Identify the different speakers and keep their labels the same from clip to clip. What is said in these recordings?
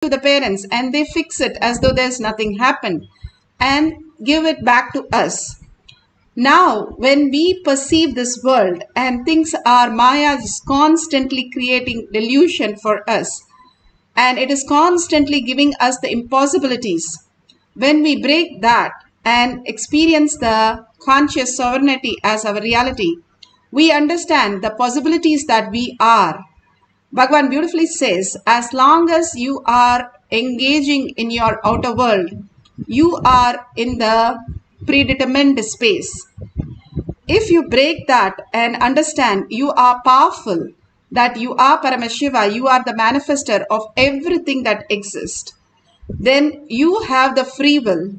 Speaker 1: to the parents and they fix it as though there's nothing happened and give it back to us. Now, when we perceive this world and things are Maya is constantly creating delusion for us and it is constantly giving us the impossibilities. When we break that and experience the conscious sovereignty as our reality, we understand the possibilities that we are. Bhagavan beautifully says, as long as you are engaging in your outer world, you are in the predetermined space. If you break that and understand you are powerful, that you are Paramashiva, you are the manifester of everything that exists, then you have the free will.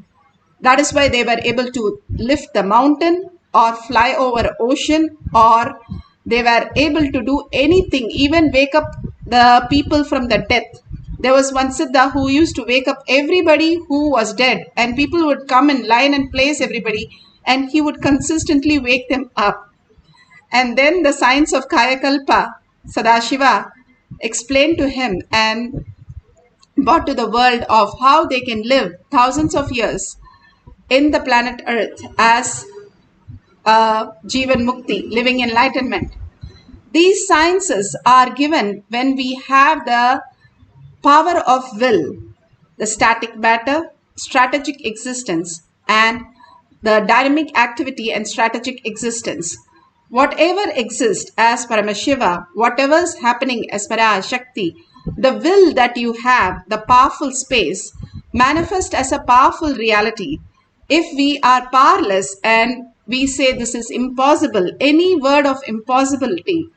Speaker 1: That is why they were able to lift the mountain or fly over ocean, or they were able to do anything, even wake up the people from the death. There was one Siddha who used to wake up everybody who was dead, and people would come in line and place everybody, and he would consistently wake them up. And then the science of Kayakalpa, Sadashiva explained to him and brought to the world of how they can live thousands of years in the planet Earth as Jivan Mukti, living enlightenment. These sciences are given when we have the power of will, the static matter, strategic existence, and the dynamic activity and strategic existence. Whatever exists as Paramashiva, whatever is happening as Parashakti, the will that you have, the powerful space, manifest as a powerful reality. If we are powerless and we say this is impossible, any word of impossibility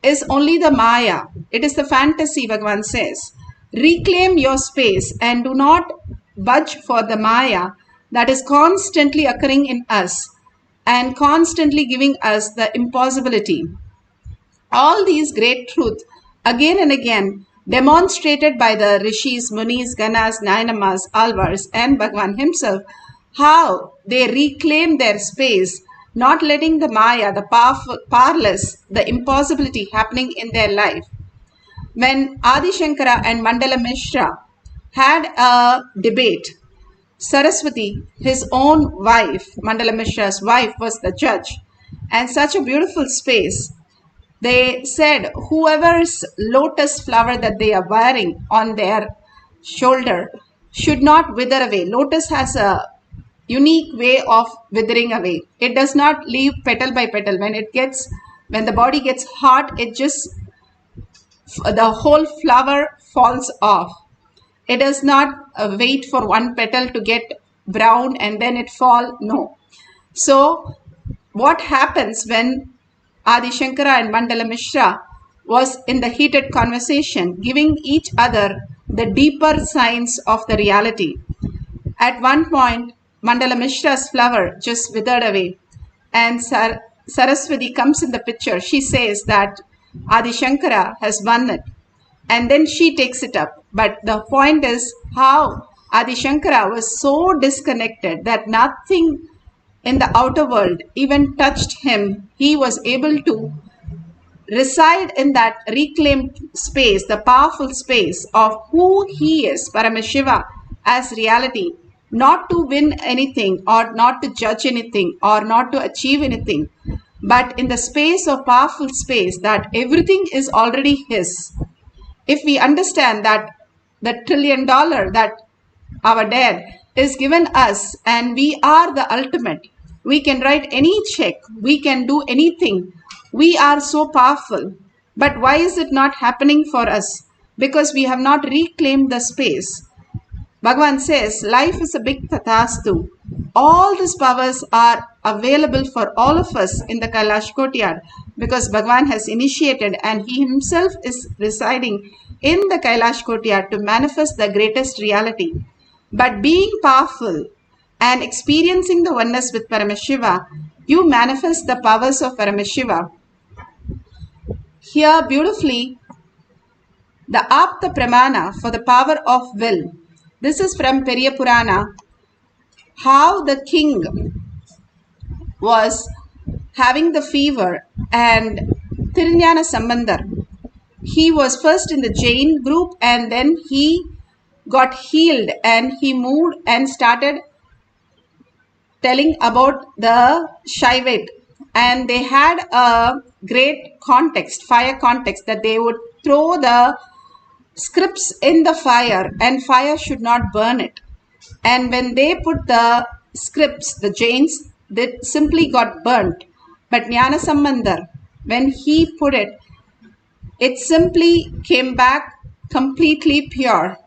Speaker 1: is only the Maya. It is the fantasy, Bhagavan says. Reclaim your space and do not budge for the Maya that is constantly occurring in us and constantly giving us the impossibility. All these great truths again and again demonstrated by the Rishis, Munis, Ganas, Nainamas, Alvars and Bhagavan himself, how they reclaim their space, not letting the Maya, the powerless, the impossibility happening in their life. When Adi Shankara and Mandala Mishra had a debate, Saraswati, his own wife, Mandala Mishra's wife, was the judge. And such a beautiful space. They said, whoever's lotus flower that they are wearing on their shoulder should not wither away. Lotus has a unique way of withering away. It does not leave petal by petal. When the body gets hot, the whole flower falls off. It does not wait for one petal to get brown and then it fall. No. So what happens when Adi Shankara and Mandala Mishra was in the heated conversation, giving each other the deeper signs of the reality? At one point, Mandala Mishra's flower just withered away and Saraswati comes in the picture. She says that Adi Shankara has won it. And then she takes it up. But the point is how Adi Shankara was so disconnected that nothing in the outer world even touched him. He was able to reside in that reclaimed space, the powerful space of who he is, Paramashiva, as reality, not to win anything or not to judge anything or not to achieve anything, but in the space of powerful space that everything is already his. If we understand that the $1 trillion that our dad is given us and we are the ultimate, we can write any check, we can do anything, we are so powerful. But why is it not happening for us? Because we have not reclaimed the space. Bhagavan says life is a big tathastu. All these powers are available for all of us in the Kailash Courtyard because Bhagavan has initiated and he himself is residing in the Kailash Courtyard to manifest the greatest reality. But being powerful and experiencing the oneness with Paramashiva, you manifest the powers of Paramashiva. Here beautifully, the Apta Pramana for the power of will. This is from Periya Purana. How the king was having the fever and Tirunjana Sambandar. He was first in the Jain group and then he got healed and he moved and started telling about the Shaivat. And they had a great context, fire context, that they would throw the scripts in the fire and fire should not burn it. And when they put the scripts, the Jains, they simply got burnt. But Jnana Sambandar, when he put it, it simply came back completely pure.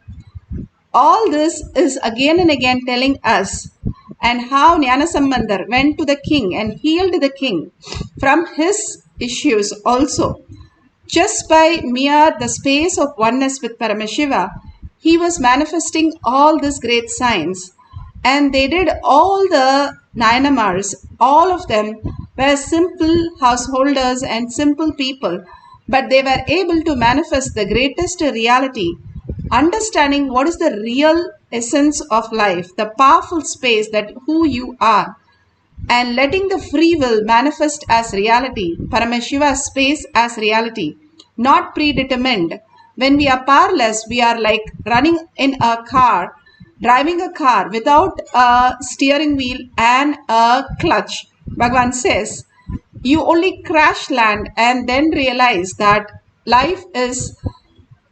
Speaker 1: All this is again and again telling us, and how Jnana Sambandar went to the king and healed the king from his issues also. Just by mere the space of oneness with Paramashiva, he was manifesting all these great signs. And they did all the Nayanamars, all of them were simple householders and simple people, but they were able to manifest the greatest reality, understanding what is the real essence of life, the powerful space that who you are, and letting the free will manifest as reality, Paramashiva's space as reality, not predetermined. When we are powerless, we are like running in a car, driving a car without a steering wheel and a clutch. Bhagavan says, you only crash land and then realize that life is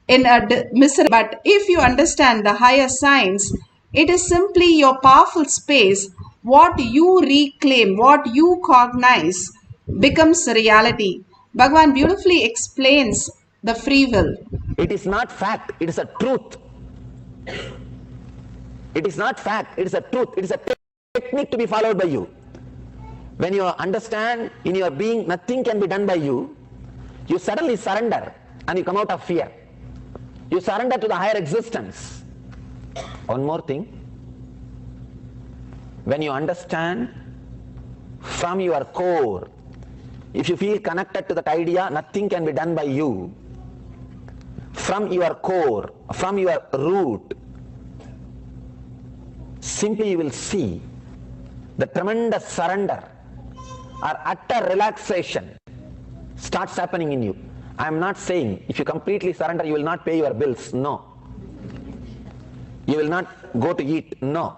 Speaker 1: in a misery. But if you understand the higher science, it is simply your powerful space. What you reclaim, what you cognize becomes reality. Bhagavan beautifully explains the free will.
Speaker 2: It is not fact, it is a truth. It is not fact, it is a truth. It is a technique to be followed by you. When you understand in your being nothing can be done by you, you suddenly surrender and you come out of fear. You surrender to the higher existence. One more thing. When you understand from your core, if you feel connected to that idea, nothing can be done by you. From your core, from your root, simply you will see the tremendous surrender or utter relaxation starts happening in you. I am not saying if you completely surrender you will not pay your bills. No. You will not go to eat. No.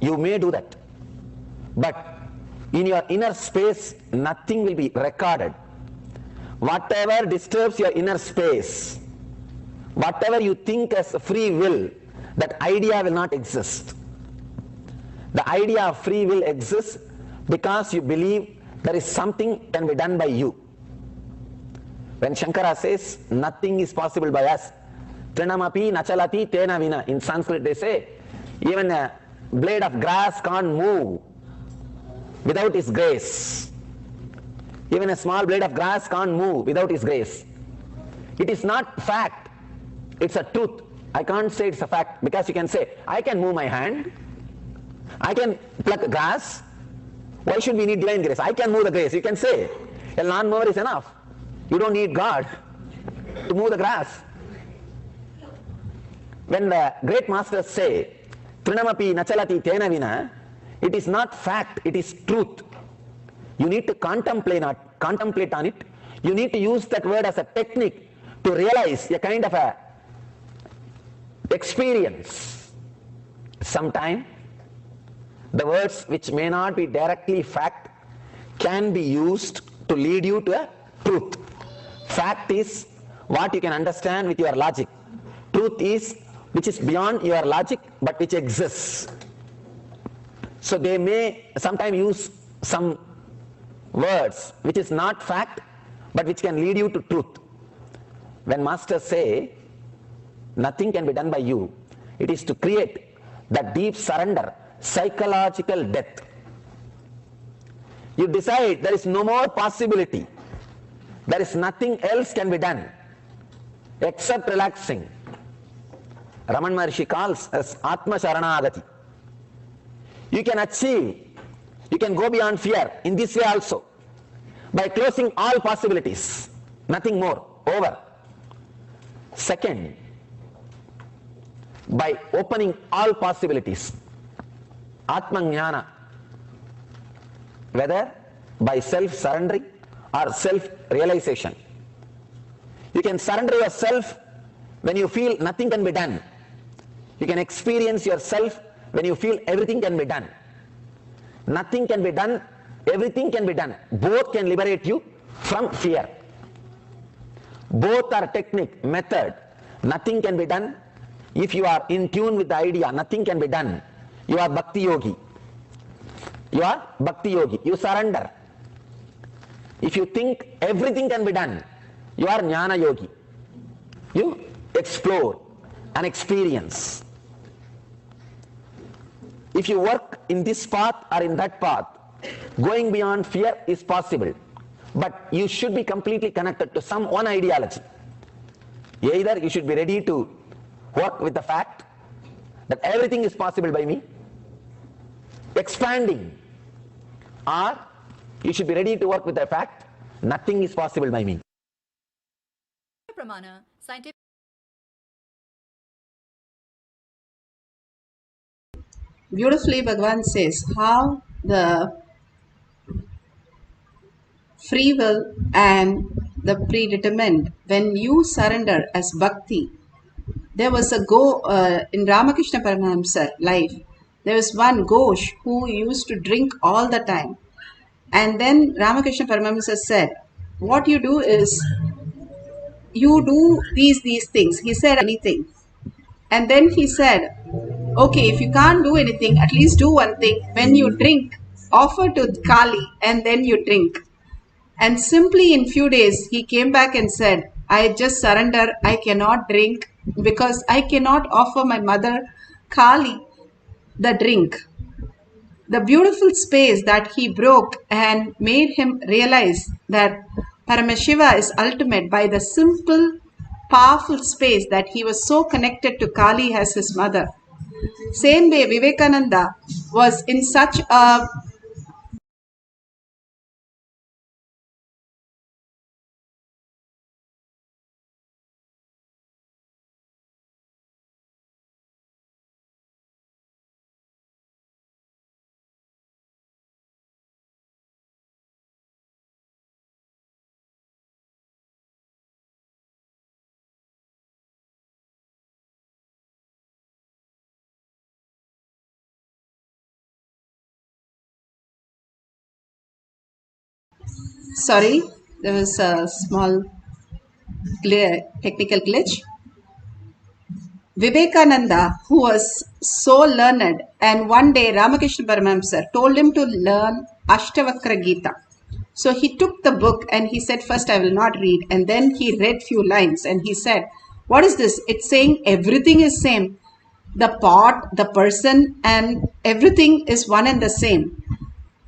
Speaker 2: You may do that. But in your inner space nothing will be recorded. Whatever disturbs your inner space, whatever you think as free will, that idea will not exist. The idea of free will exists because you believe there is something can be done by you. When Shankara says nothing is possible by us, Trinamapi nachalati tena vina. In Sanskrit they say even a blade of grass can't move without his grace. Even a small blade of grass can't move without his grace. It is not fact, it's a truth. I can't say it's a fact because you can say, I can move my hand, I can pluck grass. Why should we need divine grace? I can move the grace. You can say, a lawnmower is enough. You don't need God to move the grass. When the great masters say, Trinamapi nachalati tena vina, it is not fact, it is truth. You need to contemplate on it. You need to use that word as a technique to realize a kind of a experience. Sometime the words which may not be directly fact can be used to lead you to a truth. Fact is what you can understand with your logic. Truth is which is beyond your logic but which exists. So they may sometimes use some words which is not fact but which can lead you to truth. When masters say nothing can be done by you, it is to create that deep surrender, psychological death. You decide there is no more possibility, there is nothing else can be done except relaxing. Raman Maharshi calls as Atma Sharanagati. You can achieve, you can go beyond fear in this way also, by closing all possibilities, nothing more, over. Second, by opening all possibilities, Atma Jnana, whether by self-surrendering or self-realization. You can surrender yourself when you feel nothing can be done. You can experience yourself when you feel everything can be done. Nothing can be done, everything can be done. Both can liberate you from fear. Both are technique, method. Nothing can be done. If you are in tune with the idea, nothing can be done. You are Bhakti Yogi. You are Bhakti Yogi. You surrender. If you think everything can be done, you are Jnana Yogi. You explore and experience. If you work in this path or in that path, going beyond fear is possible. But you should be completely connected to some one ideology. Either you should be ready to work with the fact that everything is possible by me, expanding, or you should be ready to work with the fact nothing is possible by me.
Speaker 3: Pramana, scientific.
Speaker 1: Beautifully, Bhagavan says how the free will and the predetermined, when you surrender as bhakti. There was a in Ramakrishna Paramahamsa life, there was one Ghosh who used to drink all the time. And then Ramakrishna Paramahamsa said, what you do is, you do these things. He said anything. And then he said, okay, if you can't do anything, at least do one thing. When you drink, offer to Kali and then you drink. And simply in few days, he came back and said, I just surrender. I cannot drink because I cannot offer my mother Kali the drink. The beautiful space that he broke and made him realize that Paramashiva is ultimate by the simple, powerful space that he was so connected to Kali as his mother. Same way, Vivekananda was in such a sorry, there was a small technical glitch. Vivekananda, who was so learned, and one day Ramakrishna Paramahamsa told him to learn Ashtavakra Gita. So he took the book and he said, first I will not read. And then he read few lines and he said, what is this? It's saying everything is same. The pot, the person, and everything is one and the same.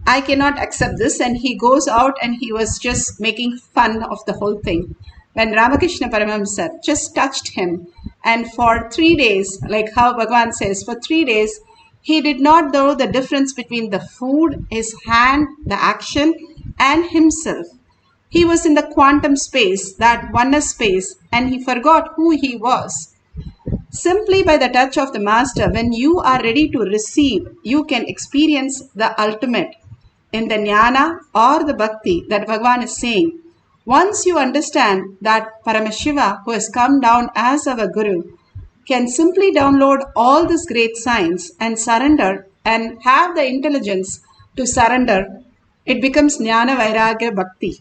Speaker 1: I cannot accept this. And he goes out and he was just making fun of the whole thing. When Ramakrishna Paramahamsa just touched him, and for 3 days, like how Bhagavan says, for 3 days, he did not know the difference between the food, his hand, the action, and himself. He was in the quantum space, that oneness space, and he forgot who he was. Simply by the touch of the Master, when you are ready to receive, you can experience the ultimate in the jnana or the bhakti that Bhagavan is saying. Once you understand that Paramashiva, who has come down as our Guru, can simply download all this great science and surrender and have the intelligence to surrender, it becomes Jnana Vairagya Bhakti.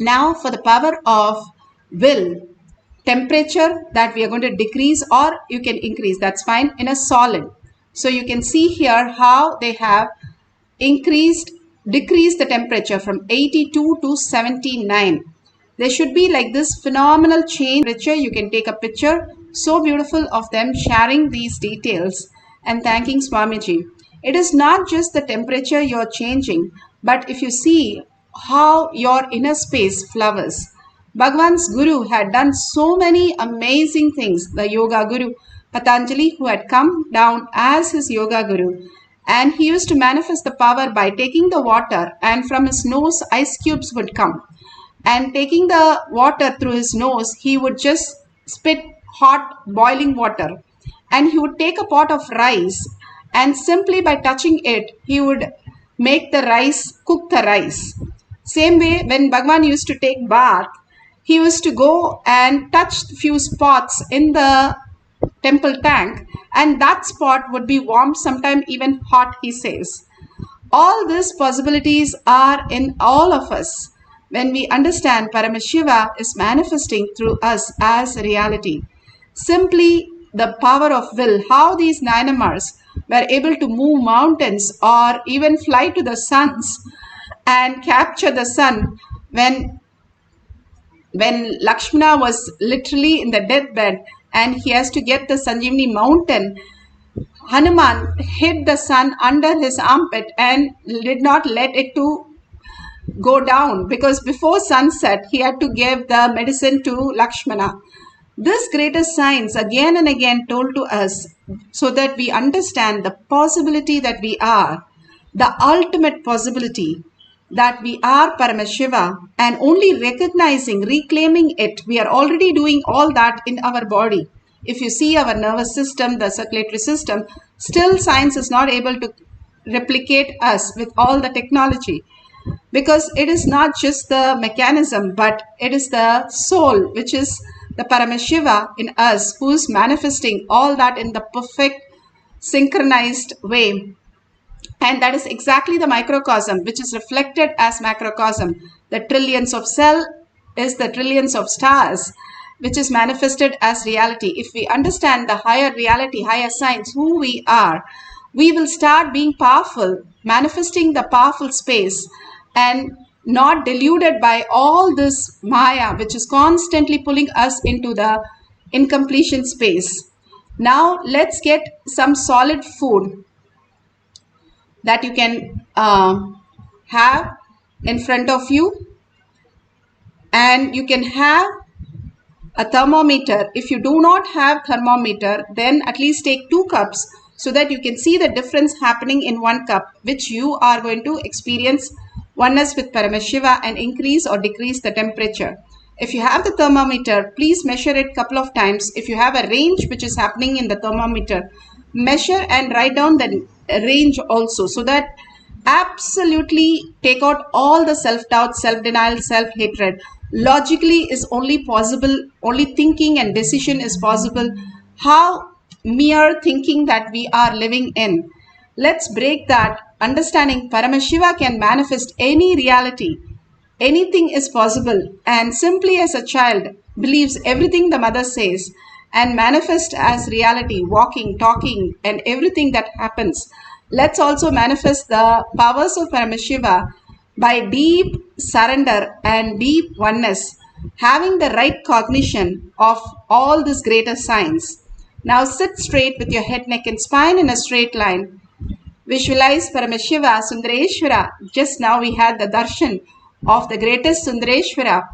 Speaker 1: Now for the power of will, temperature that we are going to decrease or you can increase, that's fine, in a solid. So you can see here how they have decreased the temperature from 82 to 79. There should be like this phenomenal change. You can take a picture. So beautiful of them sharing these details and thanking Swamiji. It is not just the temperature you're changing, but if you see how your inner space flowers. Bhagavan's Guru had done so many amazing things. The Yoga Guru, Patanjali, who had come down as his Yoga Guru. And he used to manifest the power by taking the water and from his nose ice cubes would come. And taking the water through his nose, he would just spit hot boiling water. And he would take a pot of rice and simply by touching it, he would make the rice, cook the rice. Same way when Bhagavan used to take bath, he used to go and touch few spots in the temple tank, and that spot would be warm, sometime even hot, he says. All these possibilities are in all of us when we understand Paramashiva is manifesting through us as reality. Simply the power of will, how these Nayanamars were able to move mountains or even fly to the suns and capture the sun when Lakshmana was literally in the deathbed and he has to get the Sanjeevani mountain. Hanuman hid the sun under his armpit and did not let it to go down, because before sunset he had to give the medicine to Lakshmana. This greatest science again and again told to us so that we understand the possibility that we are, the ultimate possibility that we are Paramashiva, and only recognizing, reclaiming it, we are already doing all that in our body. If you see our nervous system, the circulatory system, still science is not able to replicate us with all the technology, because it is not just the mechanism, but it is the soul, which is the Paramashiva in us, who is manifesting all that in the perfect synchronized way. And that is exactly the microcosm, which is reflected as macrocosm. The trillions of cell is the trillions of stars, which is manifested as reality. If we understand the higher reality, higher science, who we are, we will start being powerful, manifesting the powerful space, and not deluded by all this Maya, which is constantly pulling us into the incompletion space. Now let's get some solid food that you can have in front of you, and you can have a thermometer. If you do not have thermometer, then at least take 2 cups so that you can see the difference happening in 1 cup, which you are going to experience oneness with Paramashiva and increase or decrease the temperature. If you have the thermometer, please measure it couple of times. If you have a range which is happening in the thermometer, measure and write down the range also, so that absolutely take out all the self-doubt, self-denial, self-hatred. Logically is only possible, only thinking and decision is possible. How mere thinking that we are living in. Let's break that. Understanding Paramashiva can manifest any reality. Anything is possible, and simply as a child believes everything the mother says and manifest as reality, walking, talking, and everything that happens. Let's also manifest the powers of Paramashiva by deep surrender and deep oneness, having the right cognition of all this greater science. Now sit straight with your head, neck, and spine in a straight line. Visualize Paramashiva, Sundareshwara. Just now we had the Darshan of the greatest Sundareshwara.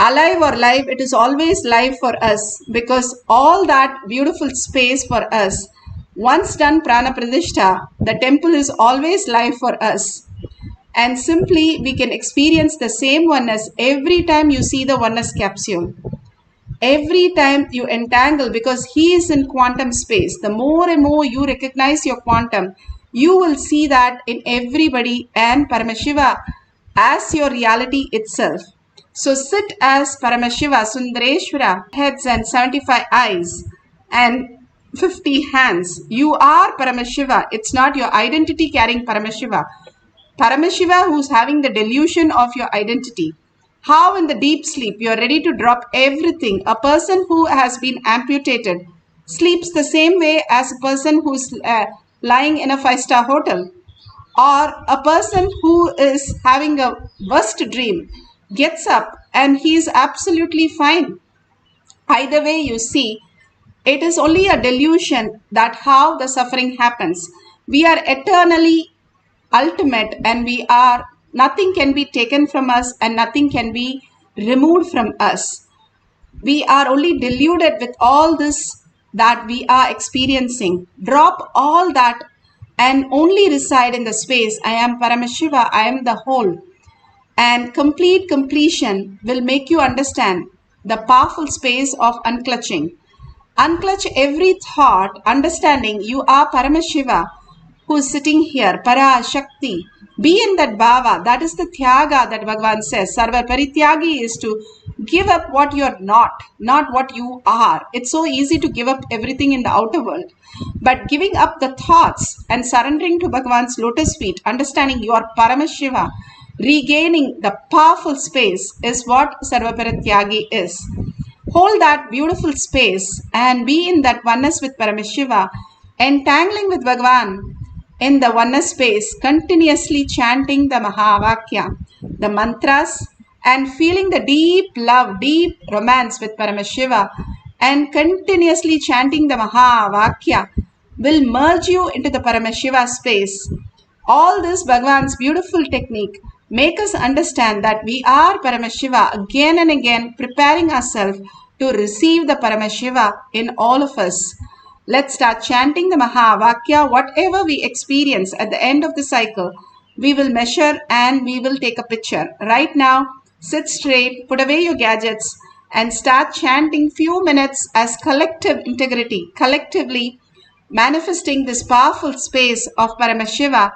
Speaker 1: Alive or live, it is always live for us, because all that beautiful space for us, once done Prana Pradishta, the temple is always live for us. And simply we can experience the same oneness every time you see the oneness capsule. Every time you entangle, because he is in quantum space, the more and more you recognize your quantum, you will see that in everybody and Paramashiva as your reality itself. So sit as Paramashiva, Sundareshwara, heads and 75 eyes and 50 hands. You are Paramashiva. It's not your identity carrying Paramashiva. Paramashiva who's having the delusion of your identity. How in the deep sleep you are ready to drop everything. A person who has been amputated sleeps the same way as a person who's lying in a 5-star hotel. Or a person who is having a worst dream gets up and he is absolutely fine. Either way you see, it is only a delusion that how the suffering happens. We are eternally ultimate, and we are, nothing can be taken from us and nothing can be removed from us. We are only deluded with all this that we are experiencing. Drop all that and only reside in the space. I am Paramashiva, I am the whole. And complete completion will make you understand the powerful space of unclutching. Unclutch every thought, understanding you are Paramashiva. who is sitting here, Para Shakti. Be in that bhava. That is the tyaga that Bhagavan says. Sarva Parityagi is to give up what you're not what you are. It's so easy to give up everything in the outer world. But giving up the thoughts and surrendering to Bhagavan's lotus feet, understanding you are Paramashiva, regaining the powerful space is what Sarva Parityagi is. Hold that beautiful space and be in that oneness with Paramashiva, entangling with Bhagavan in the oneness space, continuously chanting the Mahavakya, the mantras, and feeling the deep love, deep romance with Paramashiva, and continuously chanting the Mahavakya will merge you into the Paramashiva space. All this Bhagavan's beautiful technique make us understand that we are Paramashiva again and again, preparing ourselves to receive the Paramashiva in all of us. Let's start chanting the Mahavakya. Whatever we experience at the end of the cycle, we will measure and we will take a picture. Right now, sit straight, put away your gadgets, and start chanting few minutes as collective integrity, collectively manifesting this powerful space of Paramashiva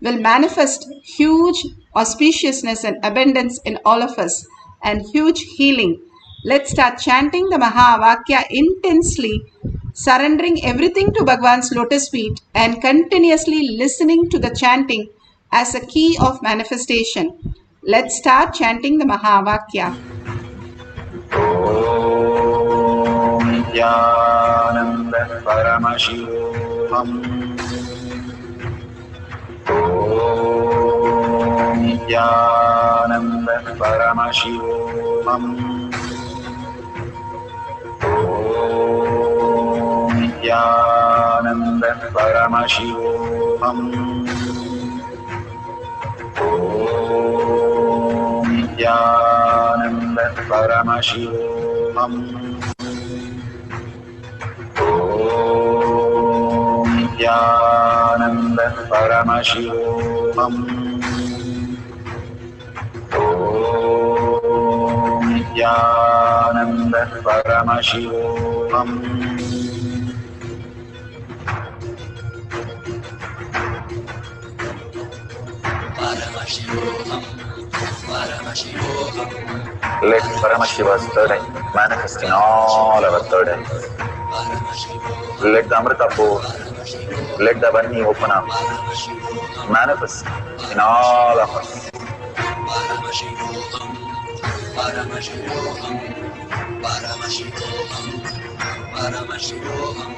Speaker 1: will manifest huge auspiciousness and abundance in all of us and huge healing. Let's start chanting the Mahavakya intensely, surrendering everything to Bhagavan's lotus feet and continuously listening to the chanting as a key of manifestation. Let's start chanting the Mahavakya.
Speaker 3: Om Nithyananda Paramashivoham. Om Nithyananda Paramashivoham. Om Nithyananda Paramashivoham. Om Nithyananda Paramashivoham. Om Nithyananda Paramashivoham. Om Nithyananda Paramashivoham.
Speaker 4: Paramashivoham, Paramashivoham.
Speaker 3: Let Paramashiva's third eye manifest in all our third eyes. Let the Amrita pour, let the Varni open up, manifest in all of us.
Speaker 4: Paramashivoham, Paramashivoham, Paramashivoham, Paramashivoham.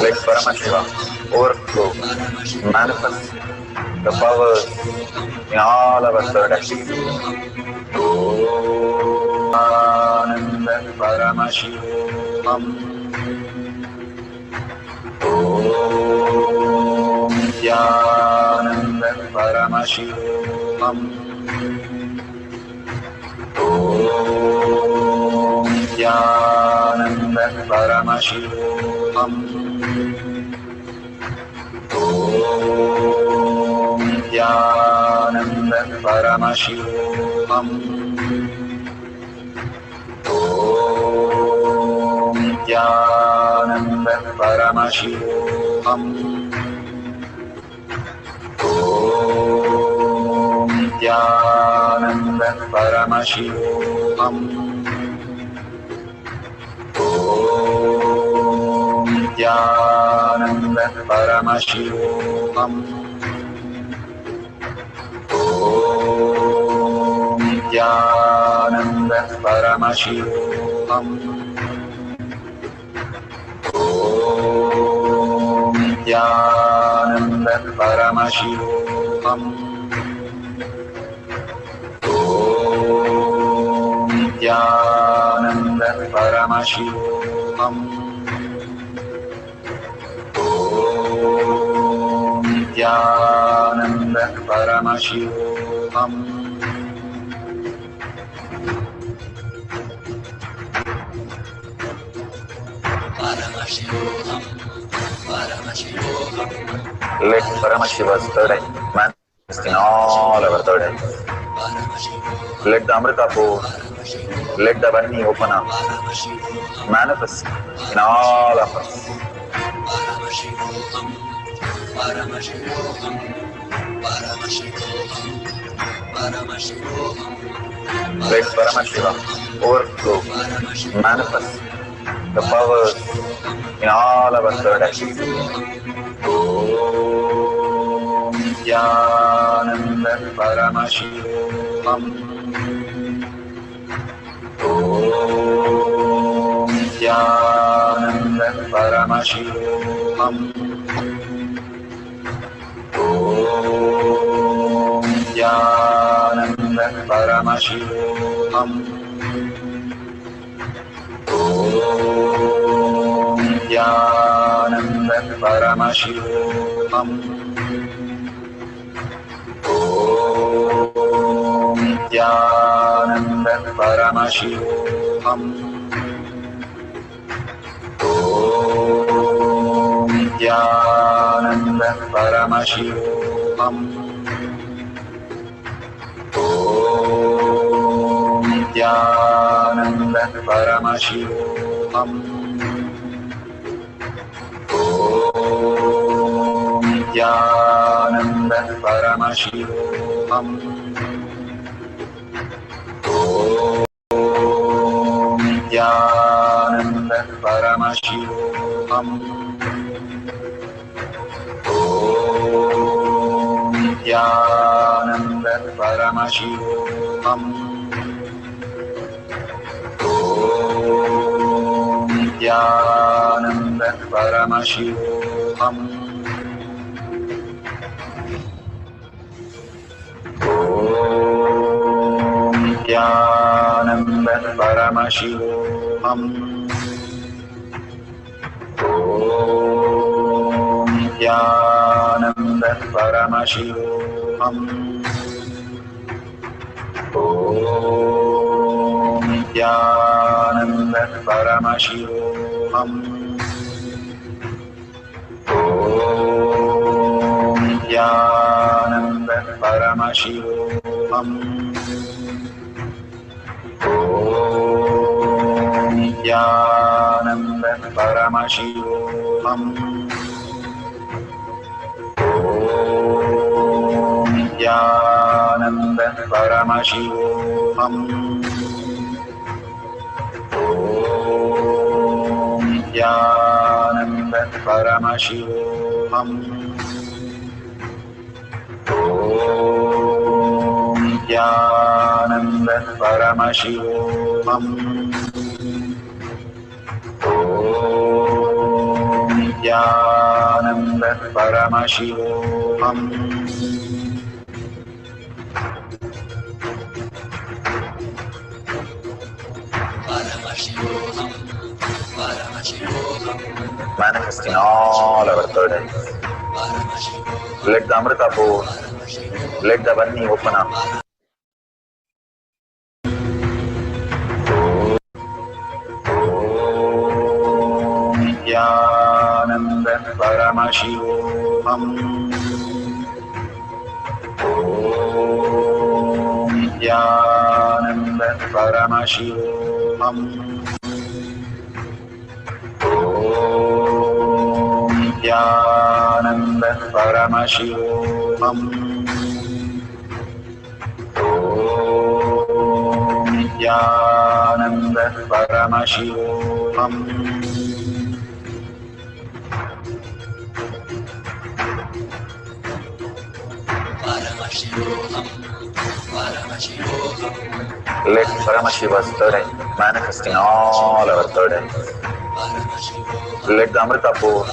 Speaker 3: Let Paramashiva overflow, manifest the powers in all our third eyes. Om Ananda Paramashivoham. Om Nithyananda Paramashivoham. Om Nithyananda Paramashivoham. Om Nithyananda Paramashivoham. Om Nithyananda Paramashivoham. Om Nithyananda Paramashivoham. Om Nithyananda Paramashivoham. Om Nithyananda Paramashivoham. Om Nithyananda Paramashivoham. Om Nithyananda Paramashivoham. Om Nithyananda Paramashivoham.
Speaker 4: Paramashivoham, Paramashivoham.
Speaker 3: Let Paramashiva's third eye manifest in all our third eyes. Let the Amrita pour, let the Varni open up, manifest in all of us.
Speaker 4: Paramashivoham, Paramashivoham, Paramashivoham.
Speaker 3: Let Paramashiva overflow, manifest the powers in all our third eye. Om Nithyananda Paramashivam. Om Nithyananda Paramashivam. Om Nithyananda Paramashivoham. Om Nithyananda Paramashivoham. Om Nithyananda Paramashivoham. Om Nithyananda Paramashivoham. Om Nithyananda Paramashivoham. Om Nithyananda Paramashivoham. Om Nithyananda Paramashivoham. Om Nithyananda Paramashivoham. Om Nithyananda Paramashivoham. Om Nithyananda Paramashivoham. Om Nithyananda Paramashivoham. Om Nithyananda Paramashivoham. Om Nithyananda Paramashivoham. Om Nithyananda Paramashivoham. Om Nithyananda Paramashivoham. Om Nithyananda Paramashivoham. Om Nithyananda Paramashivoham. Om Nithyananda Paramashivoham.
Speaker 4: Paramashivoham, Paramashivoham,
Speaker 3: Manifest in all our third eyes.
Speaker 4: Paramashivoham,
Speaker 3: Let the Amrita pour, let the Vanni open up. Om Nithyananda Paramashivoham. Om Nithyananda Paramashivoham. Om Nithyananda Paramashivoham. Om Nithyananda Paramashivoham.
Speaker 4: Paramashivoham, Paramashivoham,
Speaker 3: Let Paramashiva's third eye manifest in all our third eyes.
Speaker 4: Paramashivoham,
Speaker 3: Let the Amrita pour,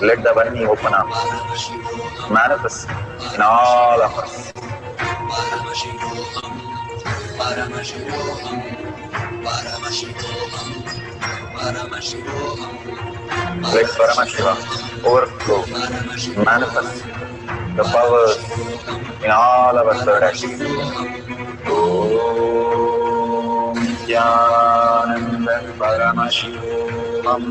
Speaker 3: let the Vanni open up.
Speaker 4: Paramashivoham,
Speaker 3: Manifest in all of us.
Speaker 4: Paramashivoham, Paramashivoham, Paramashivoham, Paramashivoham,
Speaker 3: Let Paramashiva overflow, manifest the powers in all our third eyes. Om Nithyananda Paramashivoham.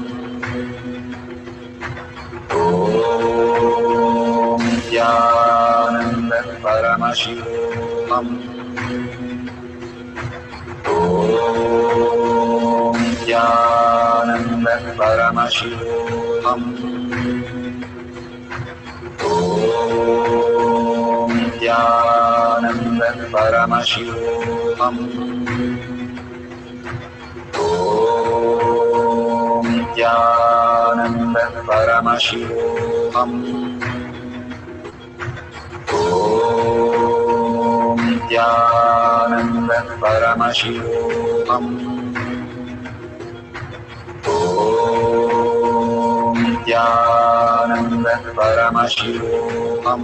Speaker 3: Om Nithyananda Paramashivoham. Om Nithyananda Paramashivoham. Nithyananda Paramashivoham. Nithyananda Paramashivoham. Nithyananda Paramashivoham. Nithyananda Paramashivoham.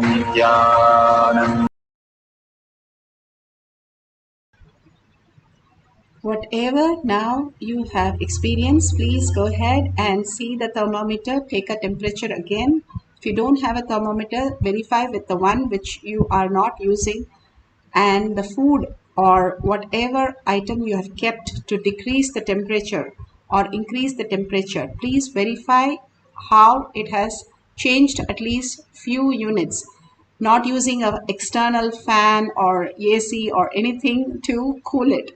Speaker 3: Nithyananda.
Speaker 1: Whatever now you have experienced, please go ahead and see the thermometer, take a temperature again. If you don't have a thermometer, verify with the one which you are not using, and the food or whatever item you have kept to decrease the temperature or increase the temperature. Please verify how it has changed at least few units, not using an external fan or AC or anything to cool it,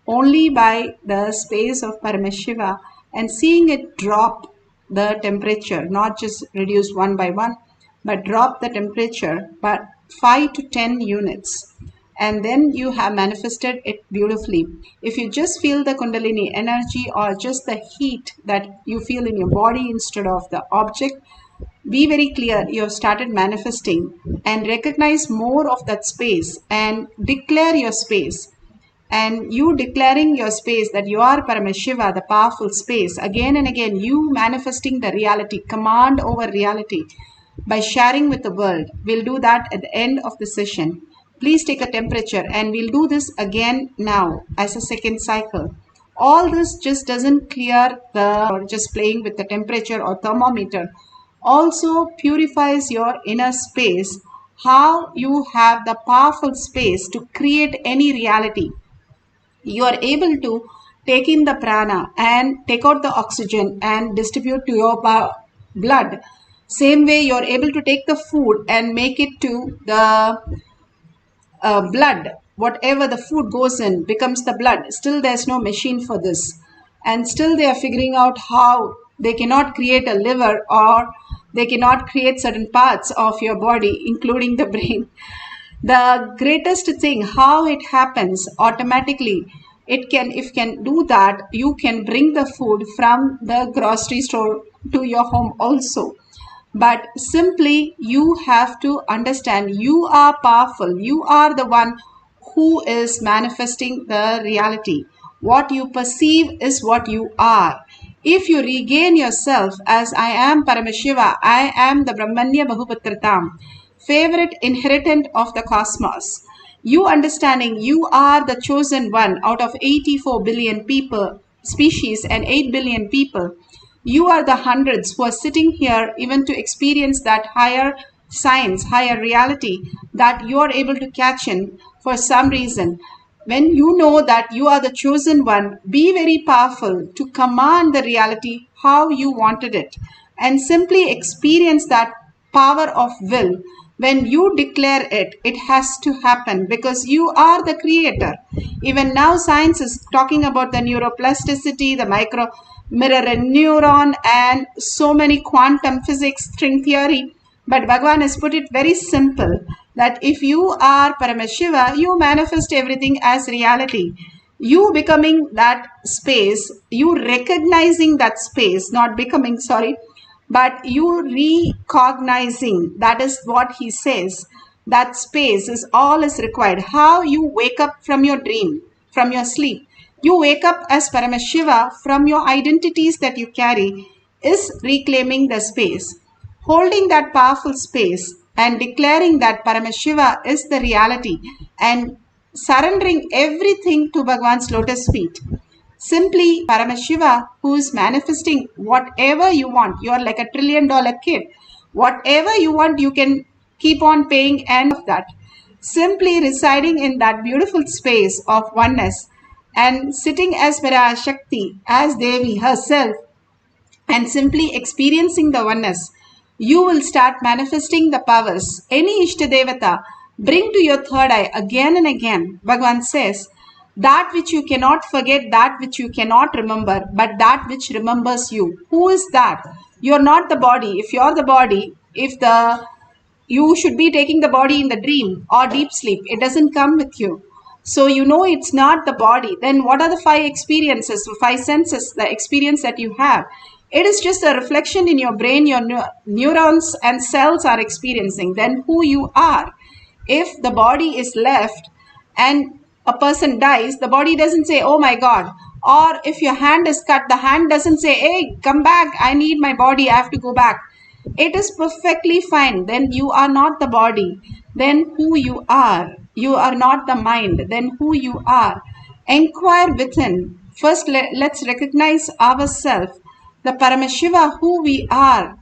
Speaker 1: only by the space of Paramashiva and seeing it drop the temperature, not just reduce one by one, but drop the temperature by 5 to 10 units. And then you have manifested it beautifully. If you just feel the Kundalini energy or just the heat that you feel in your body instead of the object, be very clear you have started manifesting, and recognize more of that space and declare your space. And you declaring your space that you are Paramashiva, the powerful space, again and again, you manifesting the reality, command over reality by sharing with the world. We'll do that at the end of the session. Please take a temperature, and we'll do this again now as a second cycle. All this just doesn't clear the or just playing with the temperature or thermometer, also purifies your inner space, how you have the powerful space to create any reality. You are able to take in the prana and take out the oxygen and distribute to your blood. Same way you are able to take the food and make it to the blood. Whatever the food goes in becomes the blood. Still there's no machine for this, and still they are figuring out how they cannot create a liver or they cannot create certain parts of your body including the brain. The greatest thing, how it happens automatically, it can, if can do that, you can bring the food from the grocery store to your home also. But simply you have to understand you are powerful. You are the one who is manifesting the reality. What you perceive is what you are. If you regain yourself as I am Paramashiva, I am the Brahmanya Bahuputratam, favorite inheritant of the cosmos, you understanding you are the chosen one out of 84 billion people, species, and 8 billion people. You are the hundreds who are sitting here even to experience that higher science, higher reality that you are able to catch in for some reason. When you know that you are the chosen one, be very powerful to command the reality how you wanted it, and simply experience that power of will. When you declare it, it has to happen because you are the creator. Even now science is talking about the neuroplasticity, the micro mirror neuron, and so many quantum physics, string theory. But Bhagavan has put it very simple that if you are Paramashiva, you manifest everything as reality. You becoming that space, you recognizing that space, not becoming, sorry, but you recognizing, that is what he says. That space is all is required. How you wake up from your dream, from your sleep. You wake up as Paramashiva from your identities that you carry, is reclaiming the space. Holding that powerful space and declaring that Paramashiva is the reality and surrendering everything to Bhagwan's lotus feet. Simply Paramashiva, who is manifesting whatever you want. You are like a $1 trillion kid. Whatever you want, you can keep on paying, and of that. Simply residing in that beautiful space of oneness and sitting as Shakti, as Devi herself, and simply experiencing the oneness, you will start manifesting the powers. Any Ishtadevata, bring to your third eye again and again. Bhagavan says, That which you cannot forget, that which you cannot remember, but that which remembers you. Who is that? You're not the body. If you're the body, you should be taking the body in the dream or deep sleep. It doesn't come with you. So you know it's not the body. Then what are the five experiences, five senses, the experience that you have? It is just a reflection in your brain, your neurons and cells are experiencing. Then who you are. If the body is left and a person dies, the body doesn't say, oh my God. Or if your hand is cut, the hand doesn't say, hey, come back. I need my body. I have to go back. It is perfectly fine. Then you are not the body. Then who you are. You are not the mind. Then who you are. Inquire within. First, let's recognize ourselves, the Paramashiva, who we are,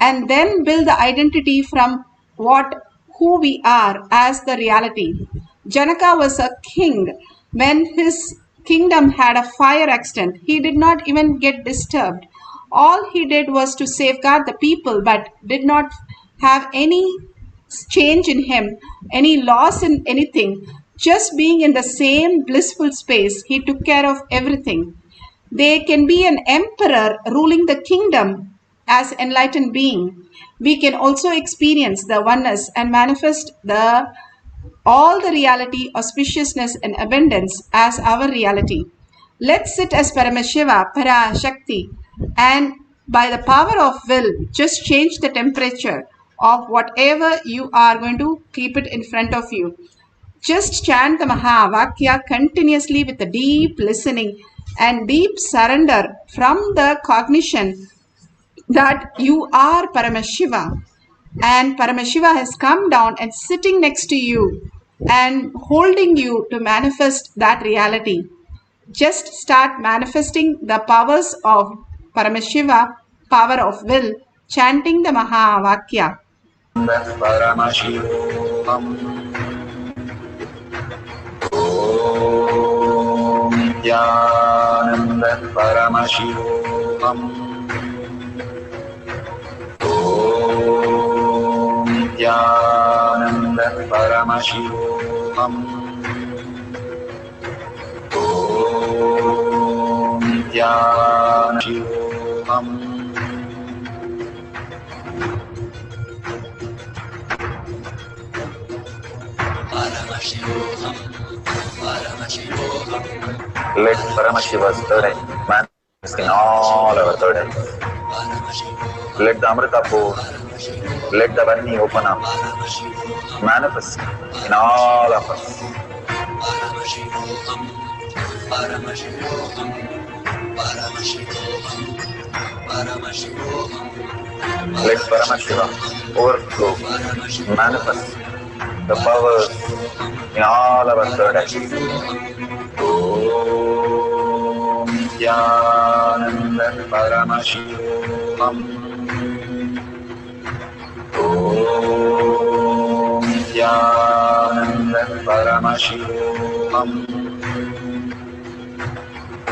Speaker 1: and then build the identity from who we are as the reality. Janaka was a king. When his kingdom had a fire accident, he did not even get disturbed. All he did was to safeguard the people, but did not have any change in him, any loss in anything. Just being in the same blissful space, he took care of everything. There can be an emperor ruling the kingdom as enlightened being. We can also experience the oneness and manifest all the reality, auspiciousness and abundance as our reality. Let's sit as Paramashiva, Parashakti, and by the power of will, just change the temperature of whatever you are going to keep it in front of you. Just chant the Mahavakya continuously with a deep listening and deep surrender from the cognition that you are Paramashiva. And Paramashiva has come down and sitting next to you and holding you to manifest that reality. Just start manifesting the powers of Paramashiva, power of will, chanting the Mahavakya.
Speaker 3: Paramashivoham. Om Nithyananda Paramashivoham. Om Nithyananda Paramashivoham. Om Nithyananda Paramashivoham.
Speaker 4: Paramashivoham, Paramashivoham.
Speaker 3: Let Paramashiva's third eye manifest in all our third eyes. Let the Amrita pour, let the Varni open up, manifest in all of us.
Speaker 4: Paramashivoham, Paramashivoham, Paramashivoham, Paramashivoham.
Speaker 3: Let Paramashiva overflow, manifest the powers in all our third eyes. Om Nithyananda Paramashivoham. Om Nithyananda Paramashivoham.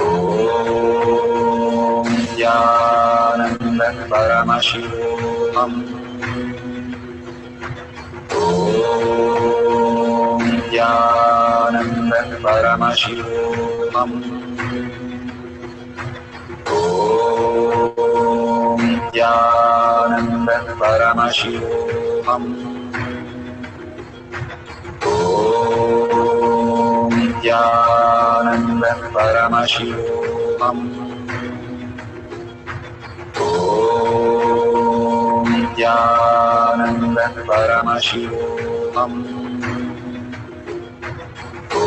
Speaker 3: Om Nithyananda Paramashivoham. Om Nithyananda Paramashivoham. Om Nithyananda Paramashivoham. Om Nithyananda Paramashivoham. Om Nithyananda Paramashivoham. Om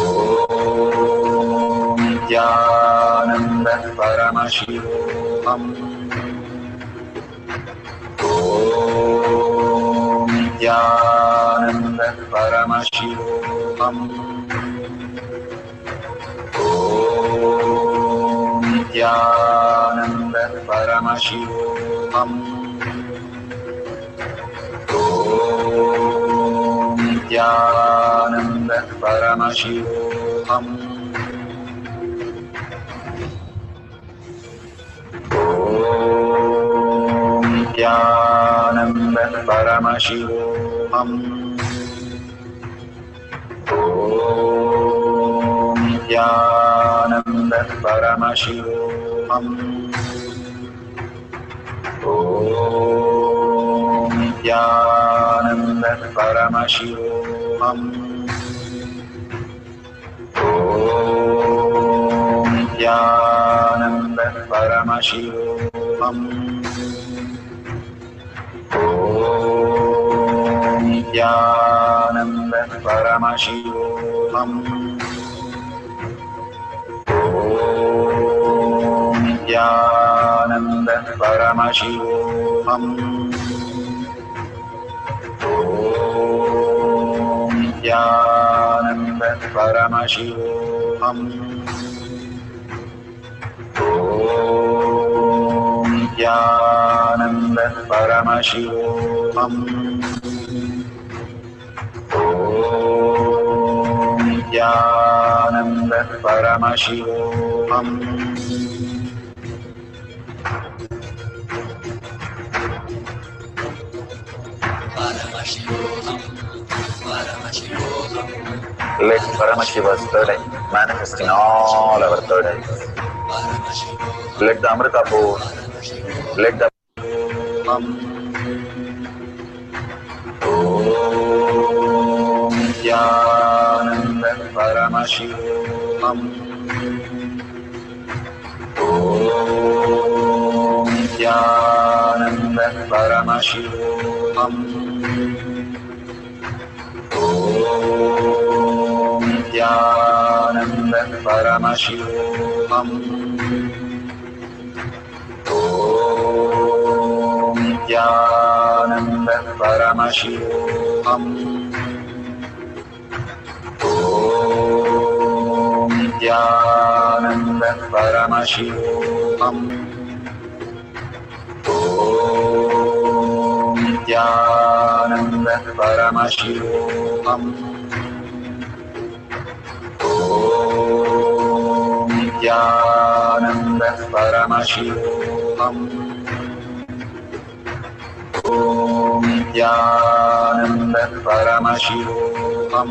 Speaker 3: Nithyananda Paramashivoham. Om Nithyananda Paramashivoham. Om Nithyananda Paramashivoham. Om Nithyananda Paramashivoham. Om Nithyananda Paramashivoham. Om Nithyananda Paramashivoham. Om Nithyananda Paramashivam. Om Nithyananda Paramashivam. Om Nithyananda Paramashivam. Om Nithyananda Paramashivoham. Om Nithyananda Paramashivoham. Om Nithyananda Paramashivoham. Om Nithyananda Paramashivoham.
Speaker 4: Paramashivoham, Paramashivoham,
Speaker 3: Let Paramashiva's third eye manifest in all our third eyes.
Speaker 4: Paramashivoham,
Speaker 3: Let the Amrita pour, let the Om Nithyananda Paramashivam. Om Nithyananda Paramashivam. Om Nithyananda Paramashivam. Om Nithyananda Paramashivoham. Om Nithyananda Paramashivoham. Om Nithyananda Paramashivoham. Om Nithyananda Paramashivoham. Om Nithyananda Paramashivoham.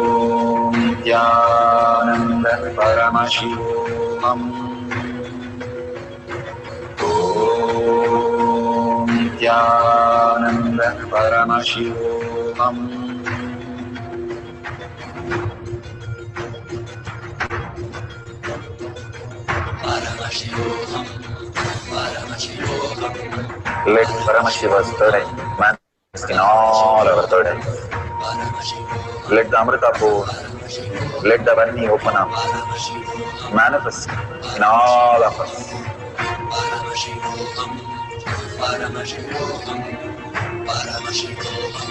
Speaker 3: Om Nithyananda Paramashivoham. Om Nithyananda Paramashivoham.
Speaker 4: Paramashivoham, Paramashivoham,
Speaker 3: Let Paramashiva's third eye manifest in all our third eyes.
Speaker 4: Paramashivoham,
Speaker 3: Let the Amrita pour, let the Varni open up,
Speaker 4: Paramashivoham,
Speaker 3: manifest in all of us.
Speaker 4: Paramashivoham, Paramashivoham, Paramashivoham,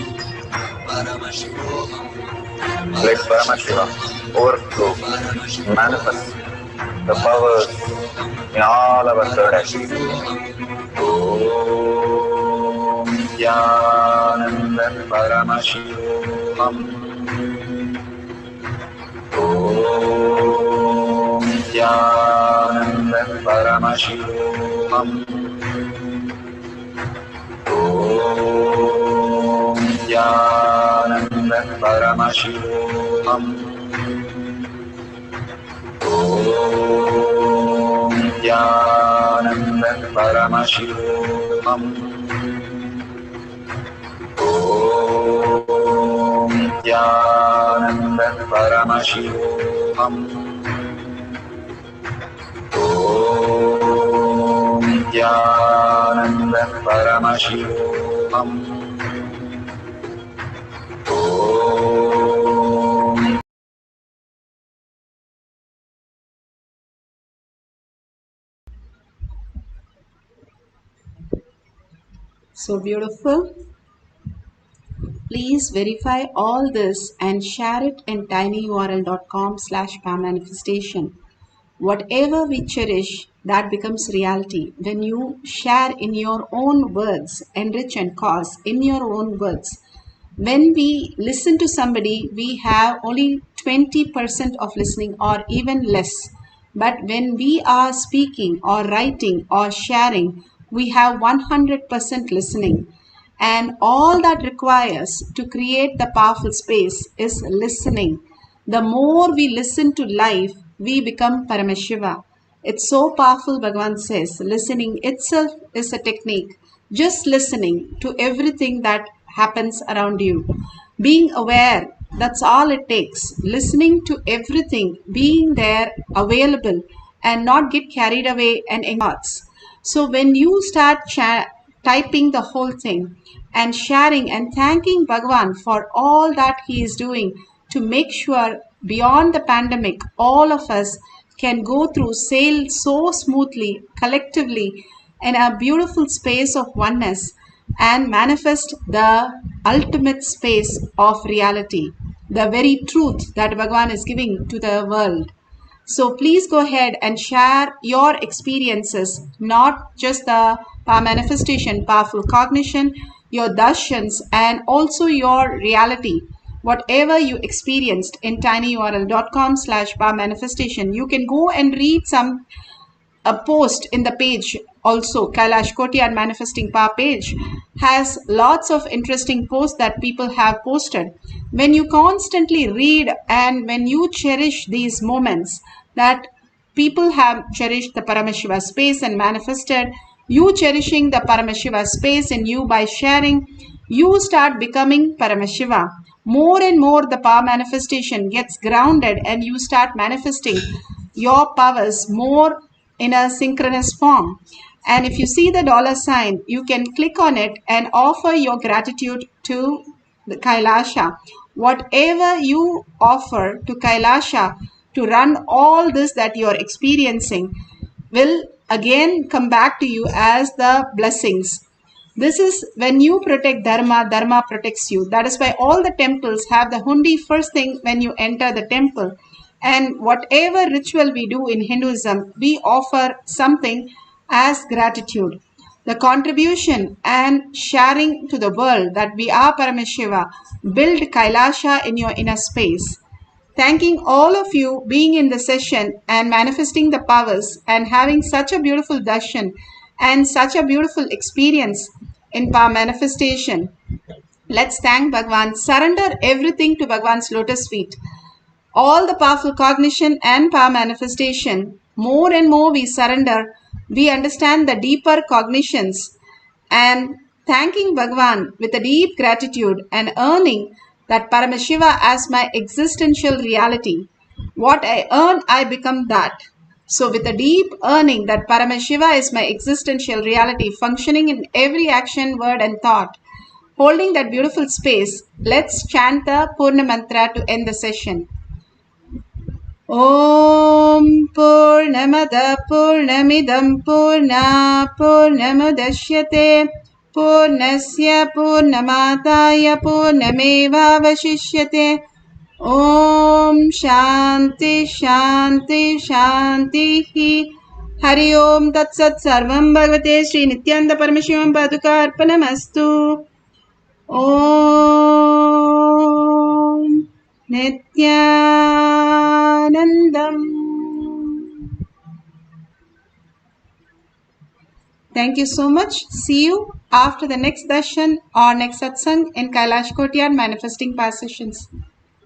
Speaker 4: Paramashivoham,
Speaker 3: Let Paramashiva overflow, manifest the powers in all our third eyes. Om Nithyananda Paramashivoham. Om Nithyananda Paramashivoham. Om Nithyananda Paramashivoham. Om Nithyananda Paramashivoham. Om Nithyananda Paramashivoham. Om Nithyananda Paramashivoham. Om
Speaker 1: So beautiful. Please verify all this and share it in tinyurl.com/manifestation. Whatever we cherish, that becomes reality. When you share in your own words, enrich and cause in your own words. When we listen to somebody, we have only 20% of listening or even less. But when we are speaking or writing or sharing, we have 100% listening. And all that requires to create the powerful space is listening. The more we listen to life, we become Paramashiva. It's so powerful, Bhagavan says. Listening itself is a technique. Just listening to everything that happens around you. Being aware, that's all it takes. Listening to everything, being there, available, and not get carried away and in thoughts. So when you start typing the whole thing and sharing and thanking Bhagavan for all that he is doing to make sure beyond the pandemic, all of us can go through, sail so smoothly, collectively, in a beautiful space of oneness and manifest the ultimate space of reality, the very truth that Bhagavan is giving to the world. So please go ahead and share your experiences, not just the power manifestation, powerful cognition, your darshans, and also your reality. Whatever you experienced in tinyurl.com/power manifestation, you can go and read some a post in the page also. Kailash Kotiar Manifesting Power page has lots of interesting posts that people have posted. When you constantly read and when you cherish these moments that people have cherished the Paramashiva space and manifested, you cherishing the Paramashiva space in you by sharing, you start becoming Paramashiva. More and more the power manifestation gets grounded and you start manifesting your powers more in a synchronous form. And if you see the dollar sign, you can click on it and offer your gratitude to the Kailasha. Whatever you offer to Kailasha to run all this that you are experiencing will again come back to you as the blessings. This is when you protect Dharma, Dharma protects you. That is why all the temples have the hundi first thing when you enter the temple. And whatever ritual we do in Hinduism, we offer something as gratitude. The contribution and sharing to the world that we are Paramashiva build Kailasha in your inner space. Thanking all of you being in the session and manifesting the powers and having such a beautiful darshan and such a beautiful experience in power manifestation. Let's thank Bhagavan. Surrender everything to Bhagavan's lotus feet. All the powerful cognition and power manifestation, more and more we surrender, we understand the deeper cognitions and thanking Bhagavan with a deep gratitude and earning that Paramashiva as my existential reality. What I earn, I become that. So with a deep earning that Paramashiva is my existential reality, functioning in every action, word and thought, holding that beautiful space, let's chant the Purna Mantra to end the session. Om Purnamada Purnamidam Purna Purnamudashyate Purnasya Purnamataya Purnameva Vashishyate. Om Shanti Shanti Shanti. Hari Om Tat Sat Sarvam Bhagavate Sri Nithyananda Paramashivam Padukarpanamastu. Om Nithyanandam. Thank you so much. See you after the next darshan or next satsang in Kailash Kotiar Manifesting Power Sessions.